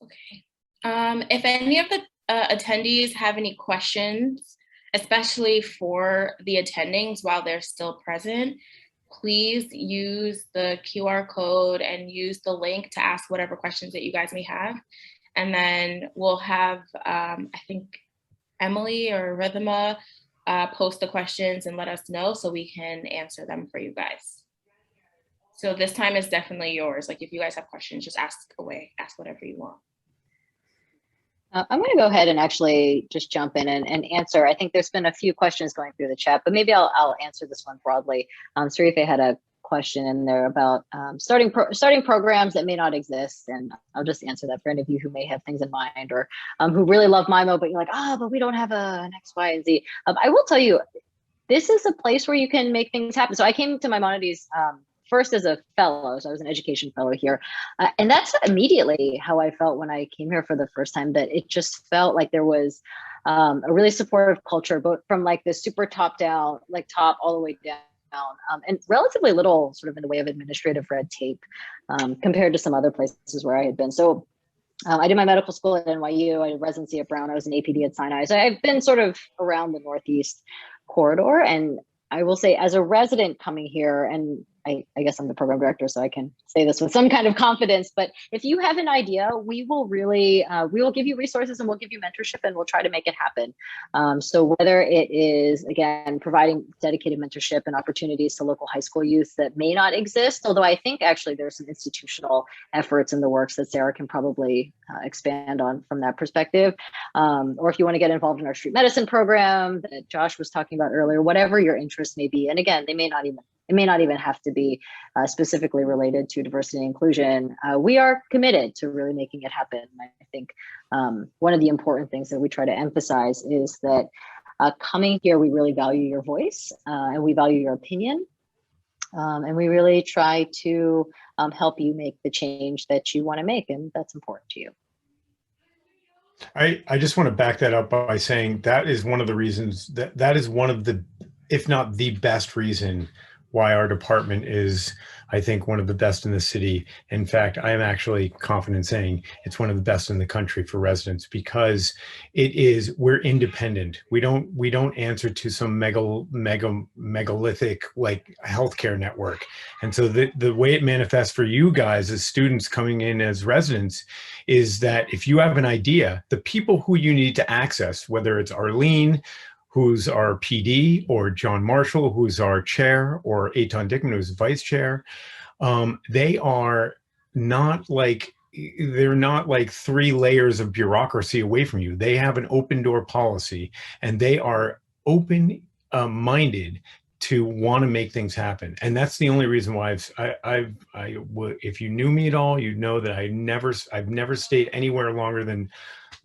Okay. If any of the attendees have any questions, especially for the attendings while they're still present, please use the QR code and use the link to ask whatever questions that you guys may have. And then we'll have, I think, Emily or Rhythma post the questions and let us know so we can answer them for you guys. So this time is definitely yours. Like if you guys have questions, just ask away, ask whatever you want. I'm going to go ahead and actually just jump in and answer. I think there's been a few questions going through the chat, but maybe I'll answer this one broadly. Sarife had a question in there about starting programs that may not exist, and I'll just answer that for any of you who may have things in mind or who really love MIMO, but you're like, but we don't have an X, Y, and Z. I will tell you, this is a place where you can make things happen. So I came to Maimonides first as a fellow, so I was an education fellow here. And that's immediately how I felt when I came here for the first time, that it just felt like there was a really supportive culture, both from like the super top down, like top all the way down, and relatively little sort of in the way of administrative red tape compared to some other places where I had been. So I did my medical school at NYU, I did residency at Brown, I was an APD at Sinai. So I've been sort of around the Northeast corridor. And I will say, as a resident coming here, and I guess I'm the program director, so I can say this with some kind of confidence, but if you have an idea, we will really, we will give you resources and we'll give you mentorship and we'll try to make it happen. So whether it is, again, providing dedicated mentorship and opportunities to local high school youth that may not exist, although I think actually there's some institutional efforts in the works that Sarah can probably expand on from that perspective. Or if you want to get involved in our street medicine program that Josh was talking about earlier, whatever your interest may be. And again, it may not even have to be specifically related to diversity and inclusion. We are committed to really making it happen. I think one of the important things that we try to emphasize is that coming here, we really value your voice and we value your opinion. And we really try to help you make the change that you want to make, and that's important to you. I just want to back that up by saying that is one of the reasons that is one of the, if not the best reason why our department is, I think, one of the best in the city. In fact, I am actually confident saying it's one of the best in the country for residents, because we're independent. We don't answer to some megalithic like healthcare network. And so the way it manifests for you guys as students coming in as residents is that if you have an idea, the people who you need to access, whether it's Arlene, who's our PD, or John Marshall, who's our chair, or Eitan Dickman, who's vice chair, they are not like, they're not like 3 layers of bureaucracy away from you. They have an open door policy, and they are open minded to want to make things happen. And that's the only reason why if you knew me at all, you'd know that I've never stayed anywhere longer than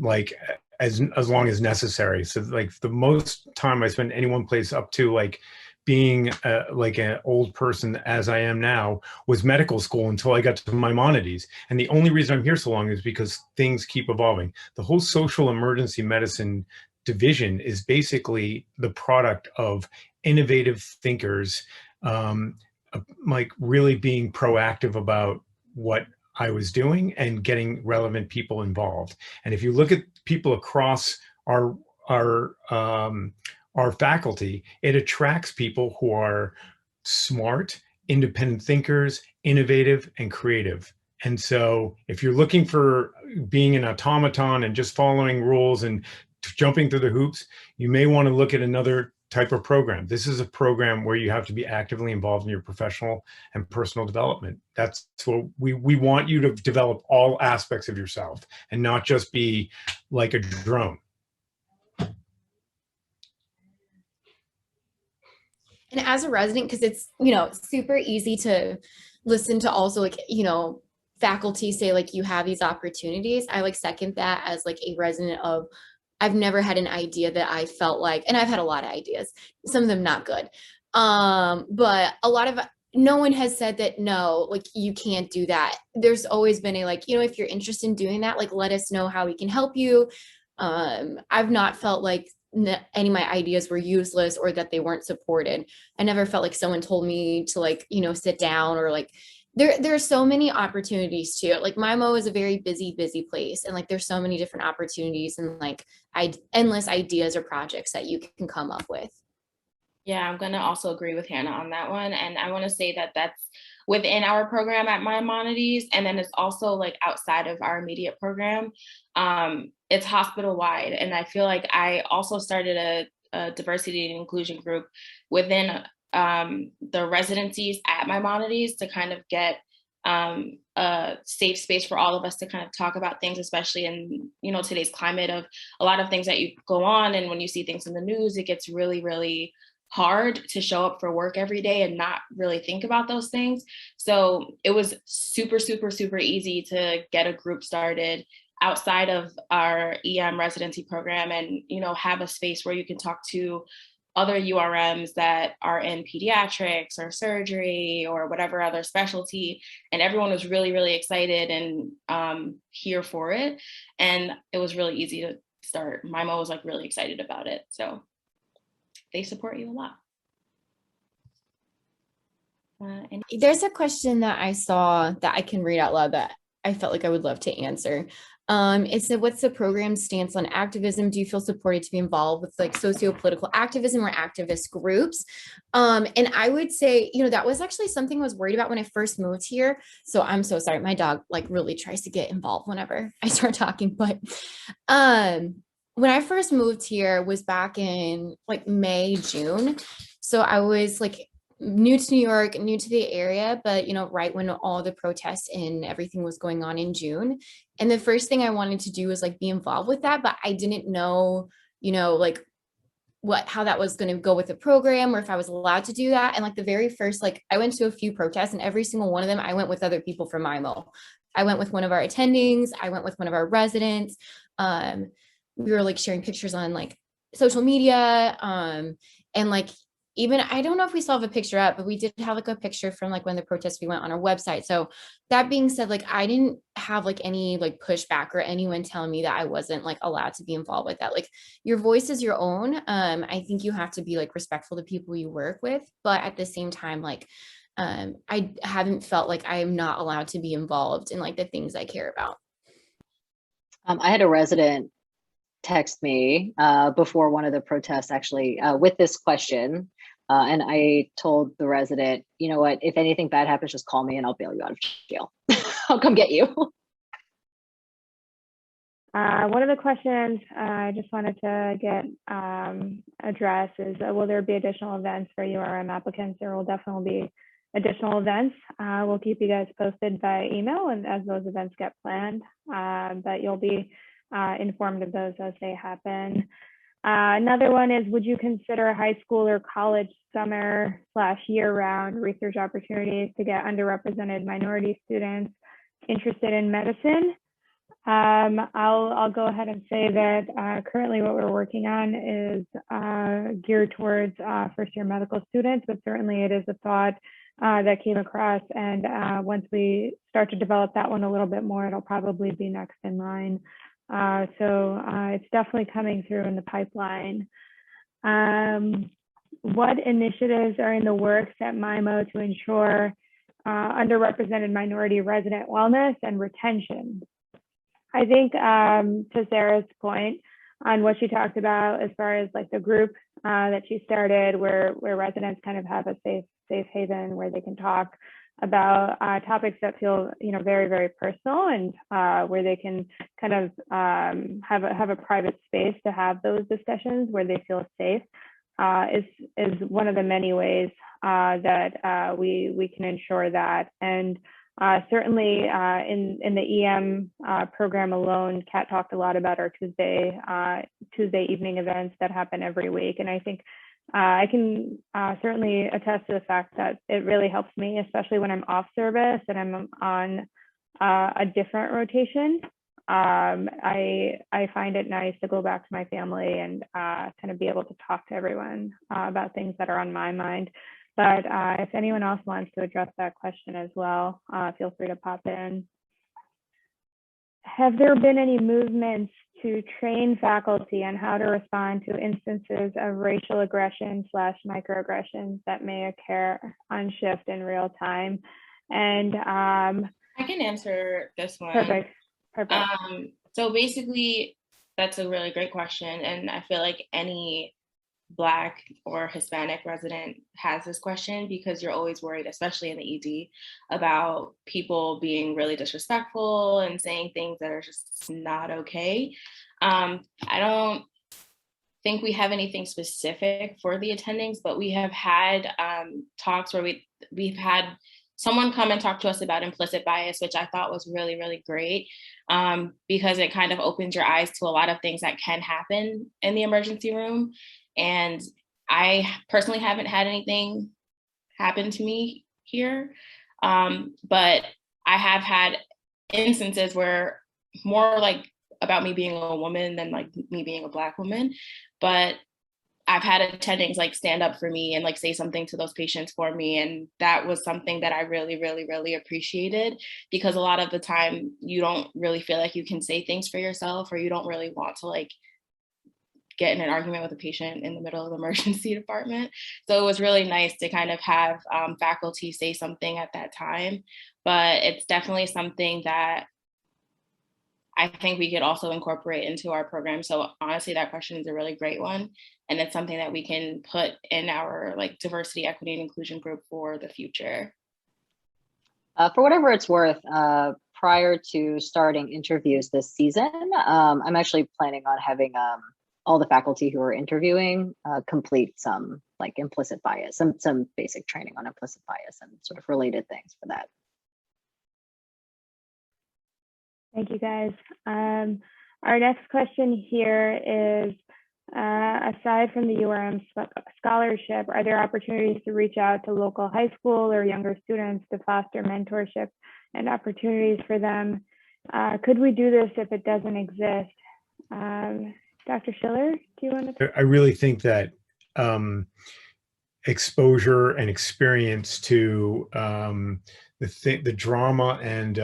like as long as necessary. So like the most time I spent any one place up to like being like an old person as I am now was medical school until I got to Maimonides. And the only reason I'm here so long is because things keep evolving. The whole social emergency medicine division is basically the product of innovative thinkers, like really being proactive about what I was doing and getting relevant people involved. And if you look at people across our faculty, it attracts people who are smart, independent thinkers, innovative, and creative. And so if you're looking for being an automaton and just following rules and jumping through the hoops, you may want to look at another type of program. This is a program where you have to be actively involved in your professional and personal development. That's what we want you to develop all aspects of yourself and not just be like a drone. And as a resident, because it's, super easy to listen to also like, faculty say like you have these opportunities. I like second that as like a resident of, I've never had an idea that I felt like, and I've had a lot of ideas, some of them not good. But no one has said that, no, like you can't do that. There's always been a, like, if you're interested in doing that, like, let us know how we can help you. I've not felt like any of my ideas were useless or that they weren't supported. I never felt like someone told me to like, sit down or like, There's so many opportunities too. Like MIMO is a very busy place, and like there's so many different opportunities and like endless ideas or projects that you can come up with. Yeah, I'm gonna also agree with Hannah on that one. And I want to say that that's within our program at Maimonides, and then it's also like outside of our immediate program. It's hospital wide, and I feel like I also started a diversity and inclusion group within the residencies at Maimonides to kind of get a safe space for all of us to kind of talk about things, especially in, you know, today's climate of a lot of things that you go on, and when you see things in the news, it gets really, really hard to show up for work every day and not really think about those things. So it was super, super, super easy to get a group started outside of our EM residency program, and, you know, have a space where you can talk to other URMs that are in pediatrics or surgery or whatever other specialty. And everyone was really, really excited and here for it. And it was really easy to start. MIMO was like really excited about it. So they support you a lot. There's a question that I saw that I can read out loud that I felt like I would love to answer. It said, what's the program's stance on activism? Do you feel supported to be involved with like socio-political activism or activist groups? And I would say, you know, that was actually something I was worried about when I first moved here. So I'm so sorry. My dog like really tries to get involved whenever I start talking. But when I first moved here was back in like May, June. So I was like new to New York, new to the area, but you know, right when all the protests and everything was going on in June. And the first thing I wanted to do was like be involved with that, but I didn't know, you know, like how that was going to go with the program or if I was allowed to do that. And like the very first, like I went to a few protests, and every single one of them, I went with other people from MIMO. I went with one of our attendings. I went with one of our residents. We were like sharing pictures on like social media. And like, even, I don't know if we still have a picture up, but we did have like a picture from like when the protests we went on our website. So that being said, like I didn't have like any like pushback or anyone telling me that I wasn't like allowed to be involved with that. Like your voice is your own. I think you have to be like respectful to people you work with, but at the same time, like I haven't felt like I am not allowed to be involved in like the things I care about. I had a resident text me before one of the protests actually with this question. And I told the resident, you know what, if anything bad happens, just call me and I'll bail you out of jail. I'll come get you. One of the questions I just wanted to get addressed is, will there be additional events for URM applicants? There will definitely be additional events. We'll keep you guys posted by email and as those events get planned, but you'll be informed of those as they happen. Another one is, would you consider high school or college summer / year-round research opportunities to get underrepresented minority students interested in medicine? I'll go ahead and say that currently what we're working on is geared towards first-year medical students, but certainly it is a thought that came across, and once we start to develop that one a little bit more, it'll probably be next in line. So it's definitely coming through in the pipeline. What initiatives are in the works at MIMO to ensure underrepresented minority resident wellness and retention? I think to Sarah's point on what she talked about as far as like the group that she started where residents kind of have a safe haven where they can talk about topics that feel, you know, very, very personal, and where they can kind of have a private space to have those discussions where they feel safe is one of the many ways that we can ensure that. And certainly in the EM program alone, Kat talked a lot about our Tuesday evening events that happen every week, and I think I can certainly attest to the fact that it really helps me, especially when I'm off service and I'm on a different rotation. I find it nice to go back to my family and kind of be able to talk to everyone about things that are on my mind. But if anyone else wants to address that question as well, feel free to pop in. Have there been any movements to train faculty on how to respond to instances of racial aggression / microaggressions that may occur on shift in real time? And I can answer this one. perfect. So basically, that's a really great question. And I feel like any Black or Hispanic resident has this question because you're always worried, especially in the ED, about people being really disrespectful and saying things that are just not okay. I don't think we have anything specific for the attendings, but we have had talks where we've had someone come and talk to us about implicit bias, which I thought was really, really great, because it kind of opens your eyes to a lot of things that can happen in the emergency room. And I personally haven't had anything happen to me here, but I have had instances where more like about me being a woman than like me being a Black woman. But I've had attendings like stand up for me and like say something to those patients for me. And that was something that I really, really, really appreciated, because a lot of the time you don't really feel like you can say things for yourself, or you don't really want to like get in an argument with a patient in the middle of the emergency department. So it was really nice to kind of have faculty say something at that time. But it's definitely something that I think we could also incorporate into our program. So honestly, that question is a really great one. And it's something that we can put in our like diversity, equity, and inclusion group for the future. For whatever it's worth, prior to starting interviews this season, I'm actually planning on having all the faculty who are interviewing complete some like implicit bias, some basic training on implicit bias and sort of related things for that. Thank you, guys. Our next question here is, aside from the URM scholarship, are there opportunities to reach out to local high school or younger students to foster mentorship and opportunities for them? Could we do this if it doesn't exist? Dr. Schiller, do you want to? I really think that exposure and experience to the drama and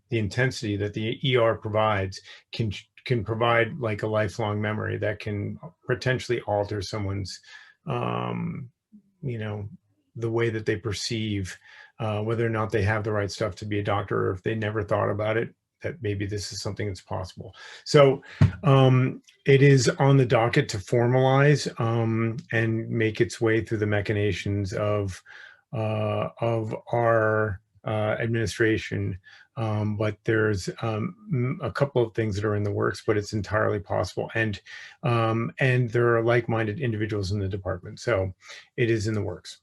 the intensity that the ER provides can provide like a lifelong memory that can potentially alter someone's, you know, the way that they perceive whether or not they have the right stuff to be a doctor, or if they never thought about it, that maybe this is something that's possible. So it is on the docket to formalize and make its way through the machinations of our administration. But there's a couple of things that are in the works, but it's entirely possible. And there are like-minded individuals in the department. So it is in the works.